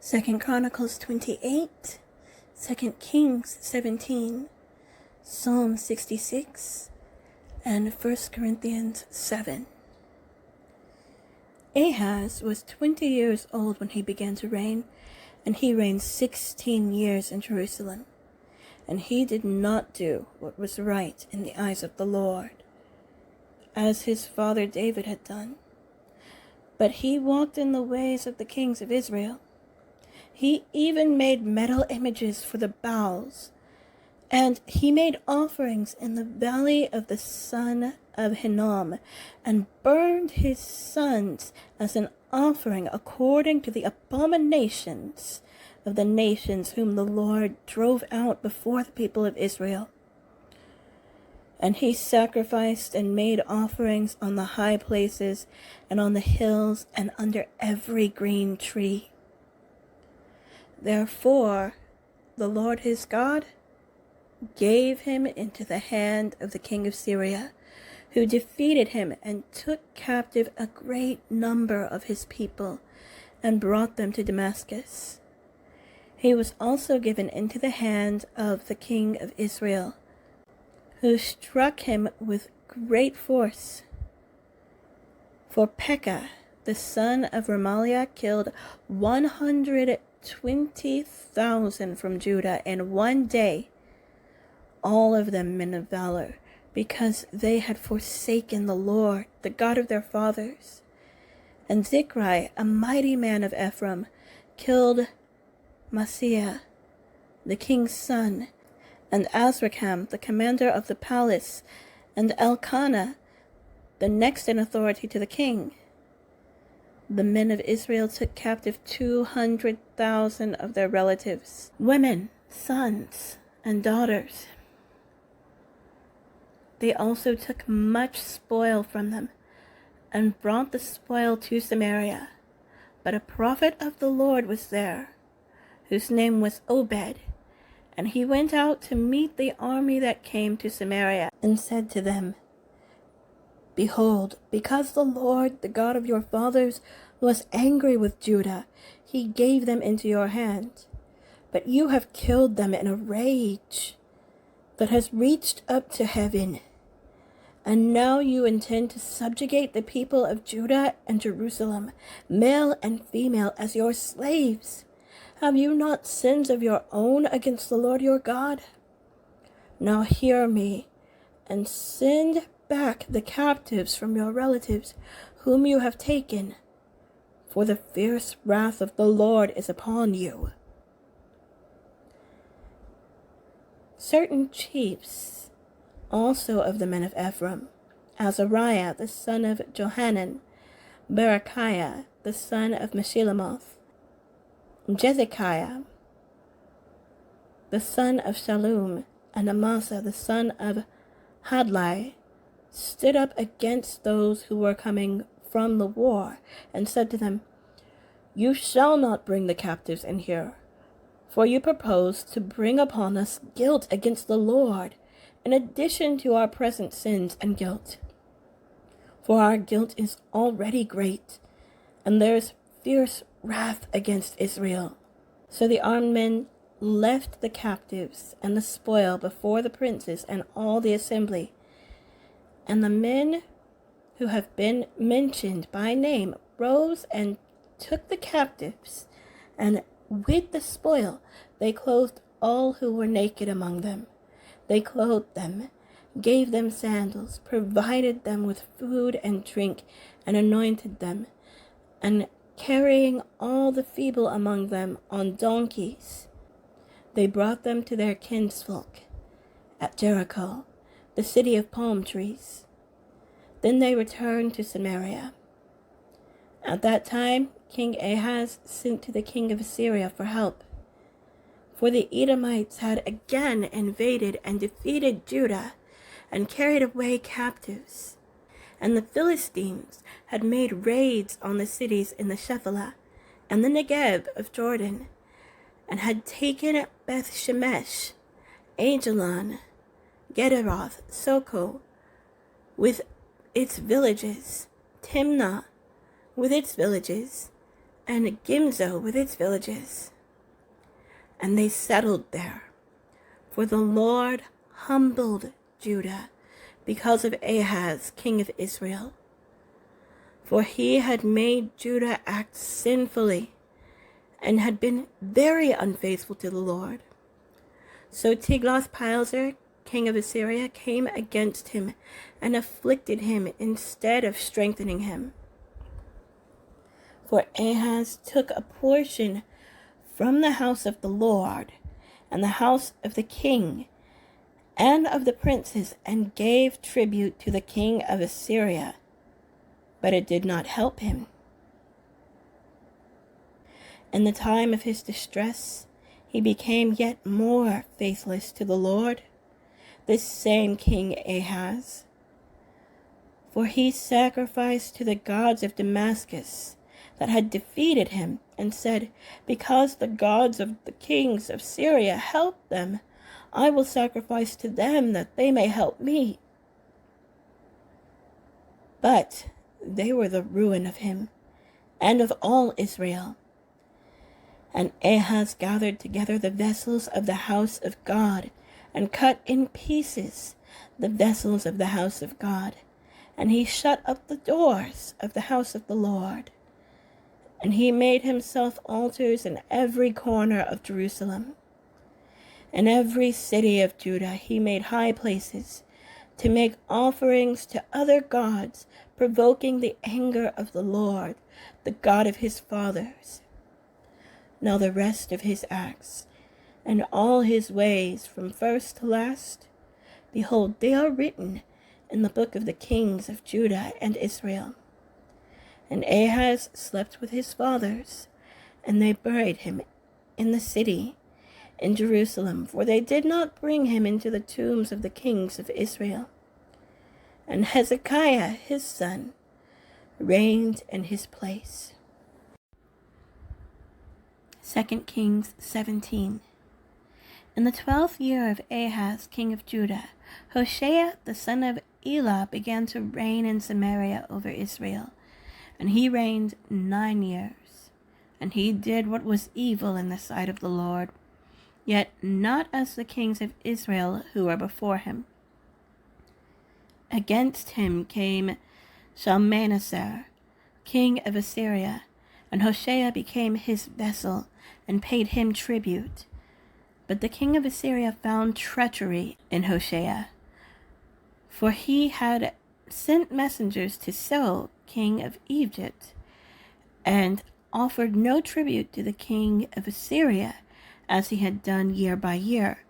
2 Chronicles 28, 2 Kings 17, Psalm 66, and 1 Corinthians 7. Ahaz was 20 years old when he began to reign, and he reigned 16 years in Jerusalem. And he did not do what was right in the eyes of the Lord, as his father David had done. But he walked in the ways of the kings of Israel. He even made metal images for the Baals, and he made offerings in the valley of the son of Hinnom, and burned his sons as an offering according to the abominations of the nations whom the Lord drove out before the people of Israel. And he sacrificed and made offerings on the high places and on the hills and under every green tree. Therefore, the Lord his God gave him into the hand of the king of Syria, who defeated him and took captive a great number of his people and brought them to Damascus. He was also given into the hand of the king of Israel, who struck him with great force. For Pekah, the son of Remaliah, killed 120,000 from Judah in one day, all of them men of valor, because they had forsaken the Lord, the God of their fathers. And Zikri, a mighty man of Ephraim, killed Maaseiah, the king's son, and Azrikam, the commander of the palace, and Elkanah, the next in authority to the king. The men of Israel took captive 200,000 of their relatives, women, sons, and daughters. They also took much spoil from them, and brought the spoil to Samaria. But a prophet of the Lord was there, whose name was Obed, and he went out to meet the army that came to Samaria, and said to them, Behold, because the Lord, the God of your fathers, was angry with Judah, he gave them into your hand. But you have killed them in a rage that has reached up to heaven. And now you intend to subjugate the people of Judah and Jerusalem, male and female, as your slaves. Have you not sins of your own against the Lord your God? Now hear me, and send back the captives from your relatives, whom you have taken, for the fierce wrath of the Lord is upon you. Certain chiefs also of the men of Ephraim, Azariah the son of Johanan, Berechiah the son of Meshillemoth, Jezekiah the son of Shallum, and Amasa the son of Hadlai, stood up against those who were coming from the war, and said to them, You shall not bring the captives in here, for you propose to bring upon us guilt against the Lord, in addition to our present sins and guilt. For our guilt is already great, and there is fierce wrath against Israel. So the armed men left the captives and the spoil before the princes and all the assembly. And the men who have been mentioned by name rose and took the captives, and with the spoil they clothed all who were naked among them. They clothed them, gave them sandals, provided them with food and drink, and anointed them, and carrying all the feeble among them on donkeys, they brought them to their kinsfolk at Jericho, the city of palm trees. Then they returned to Samaria. At that time, King Ahaz sent to the king of Assyria for help, for the Edomites had again invaded and defeated Judah and carried away captives. And the Philistines had made raids on the cities in the Shephelah and the Negev of Jordan, and had taken Beth Shemesh, Ajalon, Gederoth, Soko, with its villages, Timnah with its villages, and Gimzo with its villages. And they settled there. For the Lord humbled Judah because of Ahaz, king of Israel. For he had made Judah act sinfully and had been very unfaithful to the Lord. So Tiglath-Pileser, king of Assyria, came against him and afflicted him instead of strengthening him. For Ahaz took a portion from the house of the Lord and the house of the king and of the princes and gave tribute to the king of Assyria, but it did not help him. In the time of his distress, he became yet more faithless to the Lord, this same King Ahaz. For he sacrificed to the gods of Damascus that had defeated him, and said, because the gods of the kings of Syria helped them, I will sacrifice to them that they may help me. But they were the ruin of him and of all Israel. And Ahaz gathered together the vessels of the house of God, and cut in pieces the vessels of the house of God. And he shut up the doors of the house of the Lord. And he made himself altars in every corner of Jerusalem. In every city of Judah he made high places, to make offerings to other gods, provoking the anger of the Lord, the God of his fathers. Now the rest of his acts, and all his ways from first to last, behold, they are written in the book of the kings of Judah and Israel. And Ahaz slept with his fathers, and they buried him in the city, in Jerusalem, for they did not bring him into the tombs of the kings of Israel. And Hezekiah his son reigned in his place. 2 Kings 17. In the 12th year of Ahaz, king of Judah, Hoshea the son of Elah began to reign in Samaria over Israel, and he reigned 9 years. And he did what was evil in the sight of the Lord, yet not as the kings of Israel who were before him. Against him came Shalmaneser, king of Assyria, and Hoshea became his vessel and paid him tribute. But the king of Assyria found treachery in Hoshea, for he had sent messengers to So, king of Egypt, and offered no tribute to the king of Assyria, as he had done year by year.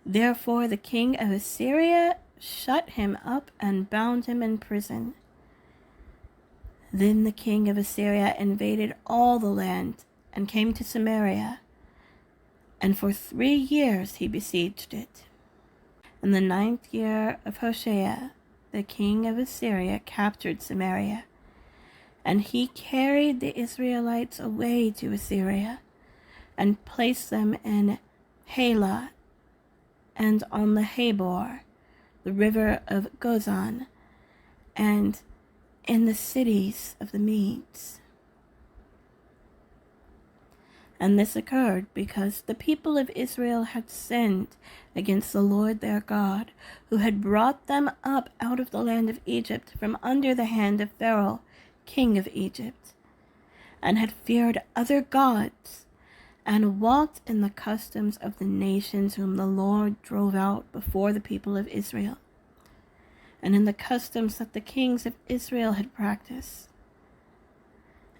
Therefore the king of Assyria shut him up and bound him in prison. Then the king of Assyria invaded all the land and came to Samaria, and for 3 years he besieged it. In the 9th year of Hoshea, the king of Assyria captured Samaria, and he carried the Israelites away to Assyria, and placed them in Halah, and on the Habor, the river of Gozan, and in the cities of the Medes. And this occurred because the people of Israel had sinned against the Lord their God, who had brought them up out of the land of Egypt from under the hand of Pharaoh, king of Egypt, and had feared other gods, and walked in the customs of the nations whom the Lord drove out before the people of Israel, and in the customs that the kings of Israel had practiced.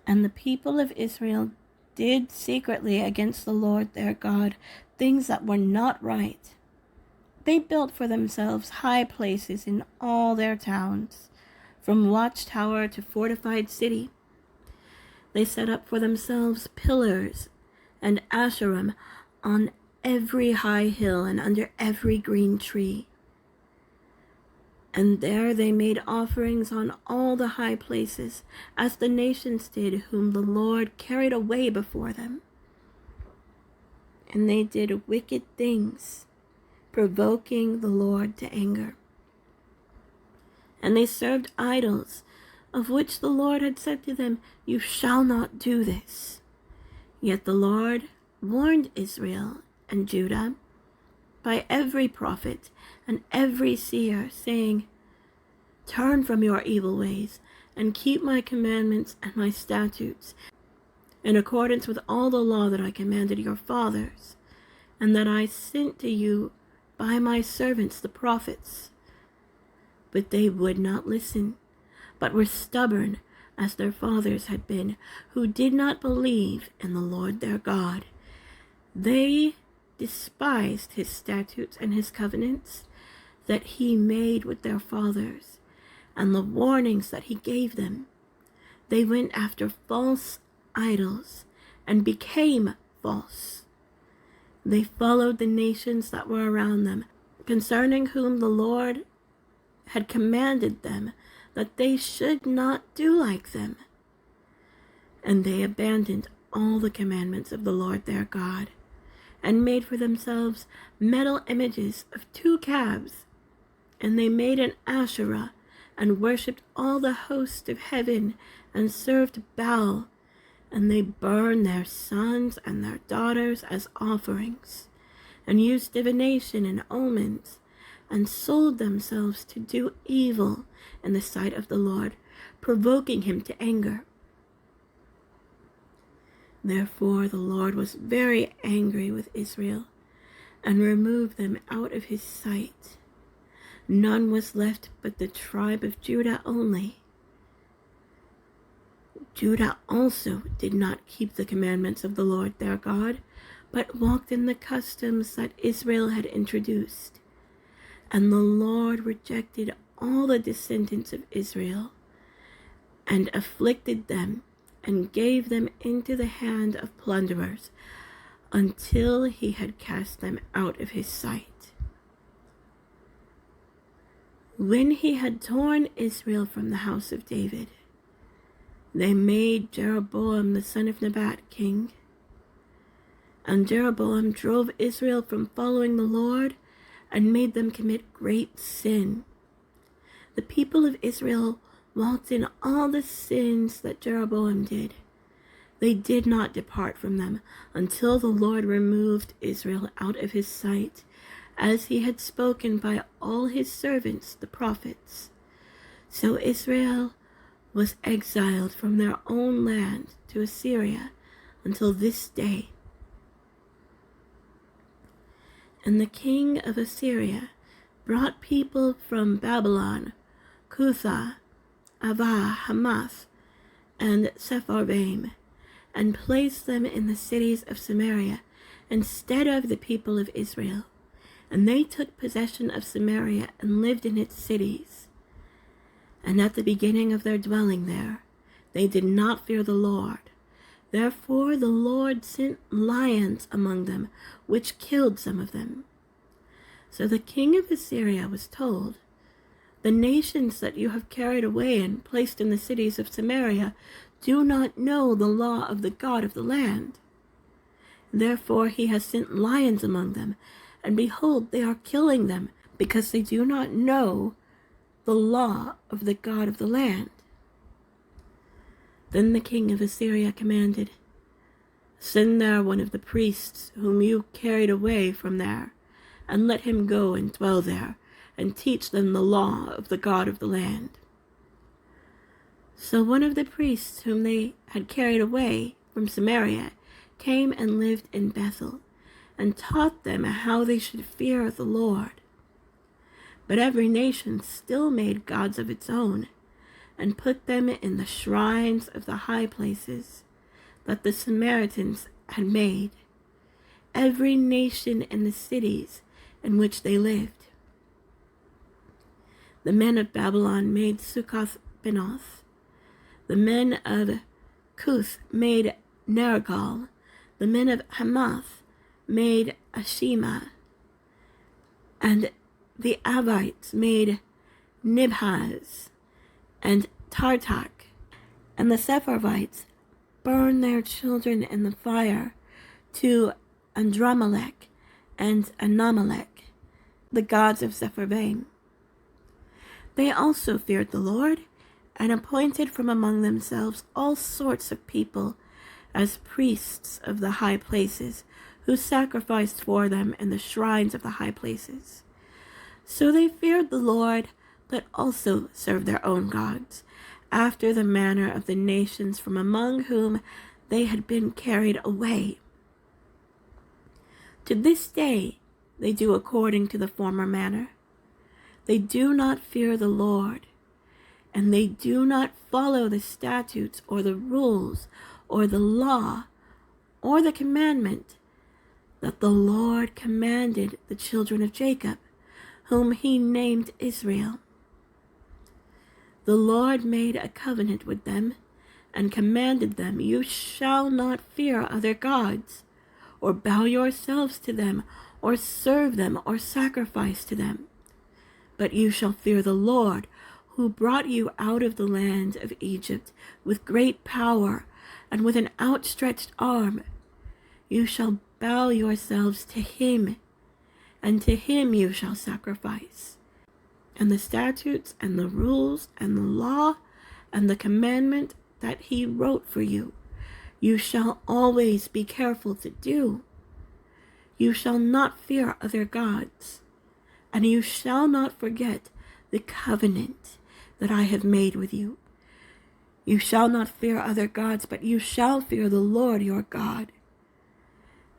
And the people of Israel did secretly against the Lord their God things that were not right. They built for themselves high places in all their towns, from watchtower to fortified city. They set up for themselves pillars and Asherim on every high hill and under every green tree. And there they made offerings on all the high places, as the nations did, whom the Lord carried away before them. And they did wicked things, provoking the Lord to anger. And they served idols, of which the Lord had said to them, "You shall not do this." Yet the Lord warned Israel and Judah by every prophet and every seer, saying, Turn from your evil ways, and keep my commandments and my statutes, in accordance with all the law that I commanded your fathers, and that I sent to you by my servants the prophets. But they would not listen, but were stubborn, as their fathers had been, who did not believe in the Lord their God. They despised his statutes and his covenants that he made with their fathers, and the warnings that he gave them. They went after false idols and became false. They followed the nations that were around them, concerning whom the Lord had commanded them that they should not do like them. And they abandoned all the commandments of the Lord their God, and made for themselves metal images of 2 calves. And they made an Asherah, and worshipped all the host of heaven, and served Baal. And they burned their sons and their daughters as offerings, and used divination and omens, and sold themselves to do evil in the sight of the Lord, provoking him to anger. Therefore the Lord was very angry with Israel, and removed them out of his sight. None was left but the tribe of Judah only. Judah also did not keep the commandments of the Lord their God, but walked in the customs that Israel had introduced. And the Lord rejected all the descendants of Israel, and afflicted them, and gave them into the hand of plunderers, until he had cast them out of his sight. When he had torn Israel from the house of David, they made Jeroboam the son of Nebat king. And Jeroboam drove Israel from following the Lord, and made them commit great sin. The people of Israel walked in all the sins that Jeroboam did. They did not depart from them until the Lord removed Israel out of his sight, as he had spoken by all his servants the prophets. So Israel was exiled from their own land to Assyria until this day. And the king of Assyria brought people from Babylon, Cutha, Ava, Hamath, and Sepharvaim, and placed them in the cities of Samaria instead of the people of Israel. And they took possession of Samaria and lived in its cities. And at the beginning of their dwelling there, they did not fear the Lord. Therefore the Lord sent lions among them, which killed some of them. So the king of Assyria was told, The nations that you have carried away and placed in the cities of Samaria do not know the law of the God of the land. Therefore he has sent lions among them, and behold, they are killing them, because they do not know the law of the God of the land. Then the king of Assyria commanded, Send there one of the priests whom you carried away from there, and let him go and dwell there, and teach them the law of the God of the land. So one of the priests whom they had carried away from Samaria came and lived in Bethel, and taught them how they should fear the Lord. But every nation still made gods of its own, and put them in the shrines of the high places that the Samaritans had made, every nation in the cities in which they lived. The men of Babylon made Succoth-Benoth. The men of Cuth made Nergal. The men of Hamath made Ashima. And the Avites made Nibhaz and Tartak. And the Sepharvites burned their children in the fire to Andramelech and Anamelech, the gods of Sepharvaim. They also feared the Lord, and appointed from among themselves all sorts of people, as priests of the high places, who sacrificed for them in the shrines of the high places. So they feared the Lord, but also served their own gods, after the manner of the nations from among whom they had been carried away. To this day they do according to the former manner. They do not fear the Lord, and they do not follow the statutes or the rules or the law or the commandment that the Lord commanded the children of Jacob, whom he named Israel. The Lord made a covenant with them and commanded them, "You shall not fear other gods, or bow yourselves to them, or serve them, or sacrifice to them. But you shall fear the Lord, who brought you out of the land of Egypt with great power and with an outstretched arm. You shall bow yourselves to him, and to him you shall sacrifice. And the statutes and the rules and the law and the commandment that he wrote for you, you shall always be careful to do. You shall not fear other gods, and you shall not forget the covenant that I have made with you. You shall not fear other gods, but you shall fear the Lord your God,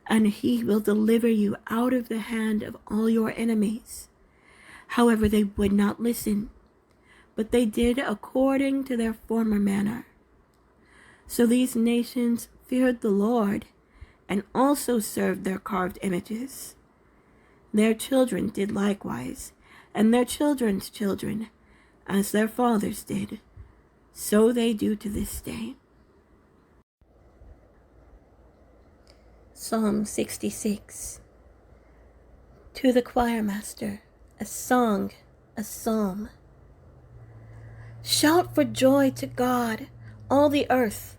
and he will deliver you out of the hand of all your enemies." However, they would not listen, but they did according to their former manner. So these nations feared the Lord and also served their carved images. Their children did likewise, and their children's children, as their fathers did. So they do to this day. Psalm 66. To the choir master, a song, a psalm. Shout for joy to God, all the earth.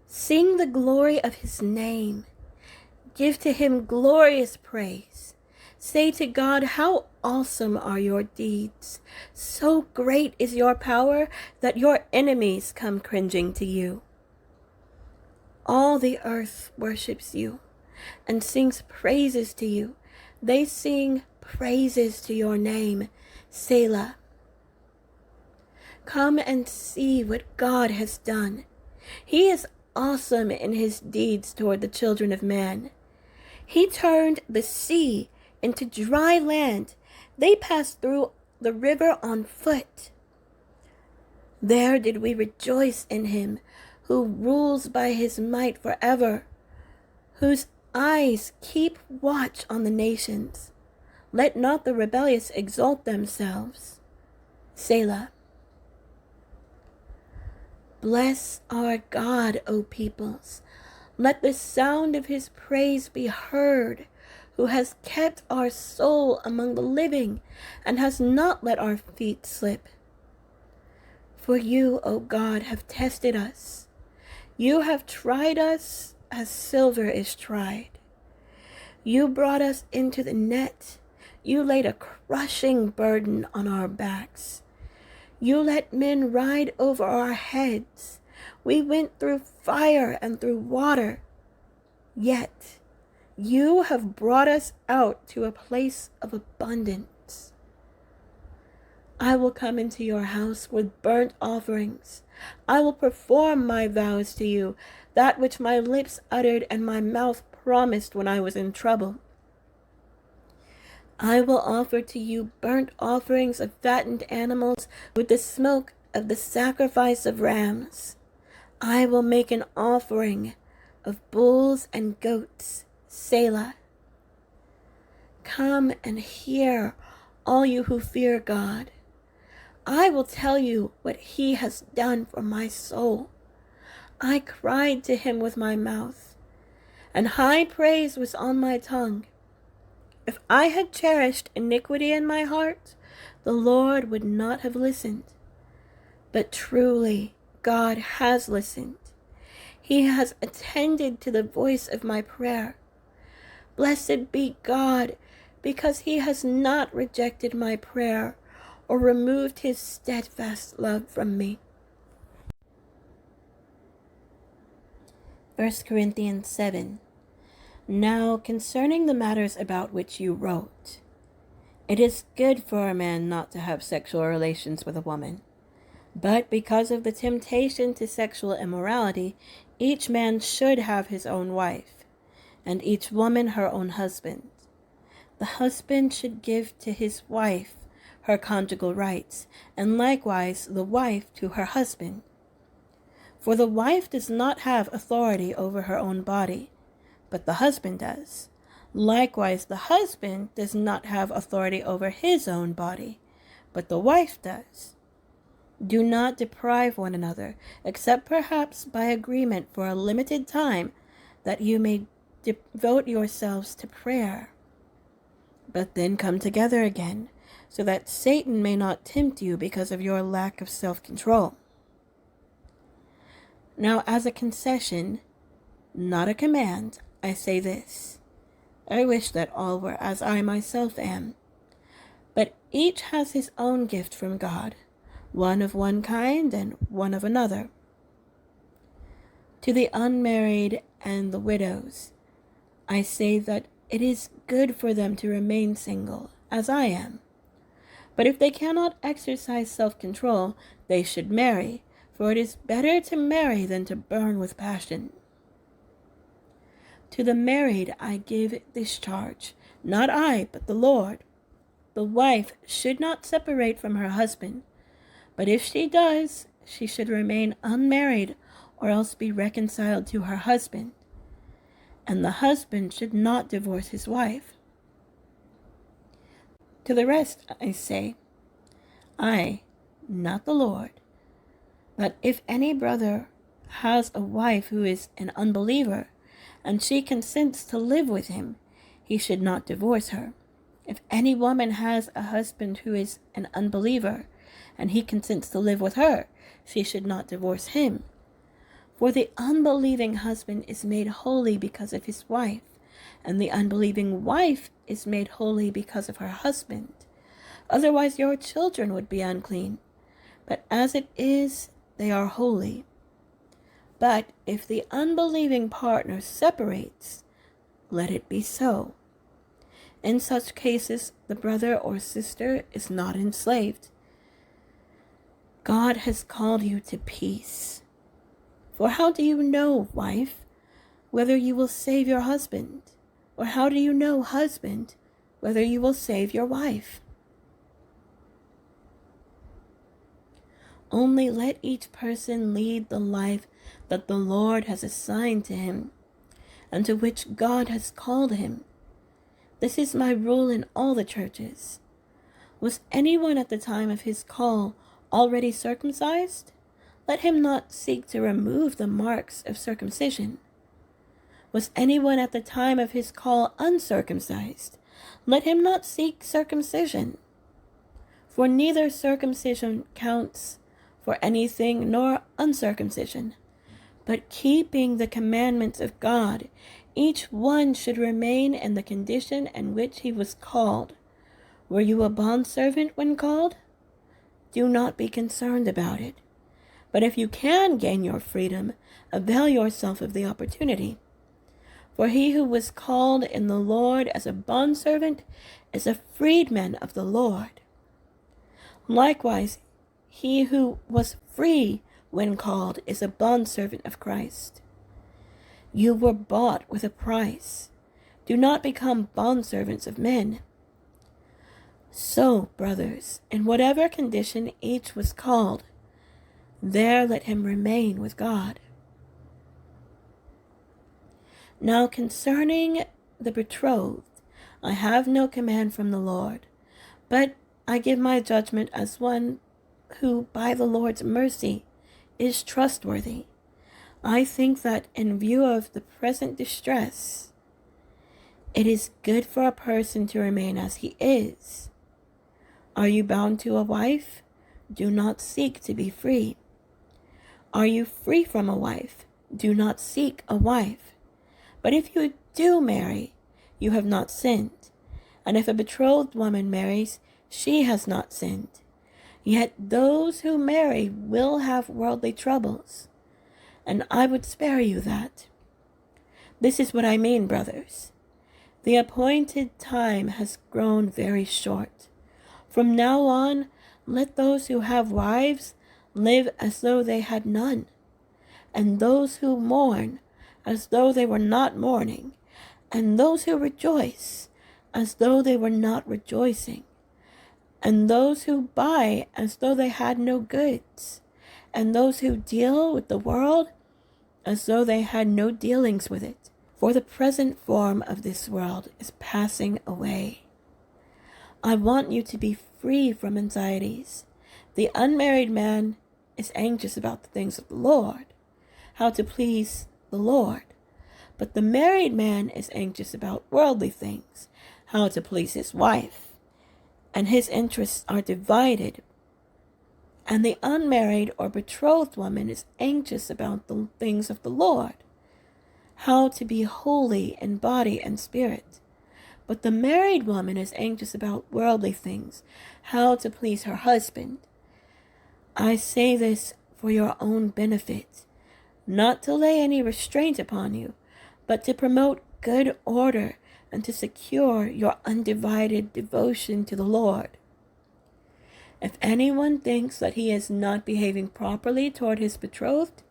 Sing the glory of his name. Give to him glorious praise. Say to God, how awesome are your deeds. So great is your power that your enemies come cringing to you. All the earth worships you and sings praises to you. They sing praises to your name, Selah. Come and see what God has done. He is awesome in his deeds toward the children of man. He turned the sea into dry land. They passed through the river on foot. There did we rejoice in him, who rules by his might forever, whose eyes keep watch on the nations. Let not the rebellious exalt themselves. Selah. Bless our God, O peoples. Let the sound of his praise be heard, who has kept our soul among the living and has not let our feet slip. For you, O God, have tested us. You have tried us as silver is tried. You brought us into the net. You laid a crushing burden on our backs. You let men ride over our heads. We went through fire and through water. Yet you have brought us out to a place of abundance. I will come into your house with burnt offerings. I will perform my vows to you, that which my lips uttered and my mouth promised when I was in trouble. I will offer to you burnt offerings of fattened animals with the smoke of the sacrifice of rams. I will make an offering of bulls and goats, Selah. Come and hear, all you who fear God. I will tell you what he has done for my soul. I cried to him with my mouth, and high praise was on my tongue. If I had cherished iniquity in my heart, the Lord would not have listened. But truly, God has listened. He has attended to the voice of my prayer. Blessed be God, because he has not rejected my prayer or removed his steadfast love from me. 1 Corinthians 7. Now concerning the matters about which you wrote, it is good for a man not to have sexual relations with a woman. But because of the temptation to sexual immorality, each man should have his own wife, and each woman her own husband. The husband should give to his wife her conjugal rights, and likewise the wife to her husband. For the wife does not have authority over her own body, but the husband does. Likewise, the husband does not have authority over his own body, but the wife does. Do not deprive one another, except perhaps by agreement for a limited time, that you may devote yourselves to prayer. But then come together again, so that Satan may not tempt you because of your lack of self-control. Now, as a concession, not a command, I say this. I wish that all were as I myself am. But each has his own gift from God, one of one kind and one of another. To the unmarried and the widows, I say that it is good for them to remain single, as I am. But if they cannot exercise self-control, they should marry, for it is better to marry than to burn with passion. To the married I give this charge, not I, but the Lord. The wife should not separate from her husband, but if she does, she should remain unmarried or else be reconciled to her husband. And the husband should not divorce his wife. To the rest I say, I, not the Lord, that if any brother has a wife who is an unbeliever, and she consents to live with him, he should not divorce her. If any woman has a husband who is an unbeliever, and he consents to live with her, she should not divorce him. For the unbelieving husband is made holy because of his wife, and the unbelieving wife is made holy because of her husband. Otherwise your children would be unclean, but as it is, they are holy. But if the unbelieving partner separates, let it be so. In such cases, the brother or sister is not enslaved. God has called you to peace. For how do you know, wife, whether you will save your husband? Or how do you know, husband, whether you will save your wife? Only let each person lead the life that the Lord has assigned to him, and to which God has called him. This is my rule in all the churches. Was anyone at the time of his call already circumcised? Let him not seek to remove the marks of circumcision. Was anyone at the time of his call uncircumcised? Let him not seek circumcision. For neither circumcision counts for anything nor uncircumcision, but keeping the commandments of God, each one should remain in the condition in which he was called. Were you a bondservant when called? Do not be concerned about it. But if you can gain your freedom, avail yourself of the opportunity. For he who was called in the Lord as a bondservant is a freedman of the Lord. Likewise, he who was free when called is a bondservant of Christ. You were bought with a price. Do not become bondservants of men. So, brothers, in whatever condition each was called, there let him remain with God. Now concerning the betrothed, I have no command from the Lord, but I give my judgment as one who, by the Lord's mercy, is trustworthy. I think that in view of the present distress, it is good for a person to remain as he is. Are you bound to a wife? Do not seek to be free. Are you free from a wife? Do not seek a wife. But if you do marry, you have not sinned. And if a betrothed woman marries, she has not sinned. Yet those who marry will have worldly troubles, and I would spare you that. This is what I mean, brothers. The appointed time has grown very short. From now on, let those who have wives live as though they had none, and those who mourn as though they were not mourning, and those who rejoice as though they were not rejoicing, and those who buy as though they had no goods, and those who deal with the world as though they had no dealings with it. For the present form of this world is passing away. I want you to be free from anxieties. The unmarried man is anxious about the things of the Lord, how to please the Lord. But the married man is anxious about worldly things, how to please his wife. And his interests are divided. And the unmarried or betrothed woman is anxious about the things of the Lord, how to be holy in body and spirit. But the married woman is anxious about worldly things, how to please her husband. I say this for your own benefit, not to lay any restraint upon you, but to promote good order and to secure your undivided devotion to the Lord. If anyone thinks that he is not behaving properly toward his betrothed,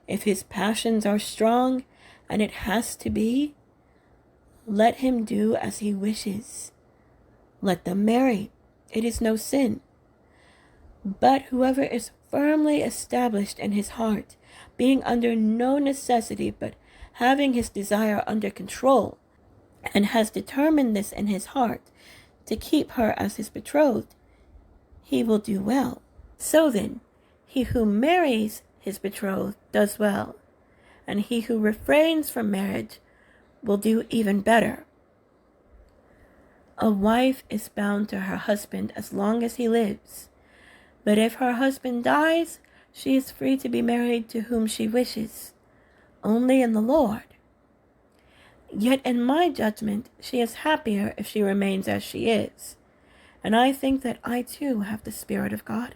if his passions are strong, and it has to be, let him do as he wishes. Let them marry. It is no sin. But whoever is firmly established in his heart, being under no necessity, but having his desire under control, and has determined this in his heart, to keep her as his betrothed, he will do well. So then, he who marries his betrothed does well, and he who refrains from marriage will do even better. A wife is bound to her husband as long as he lives, but if her husband dies, she is free to be married to whom she wishes, only in the Lord. Yet in my judgment, she is happier if she remains as she is, and I think that I too have the Spirit of God.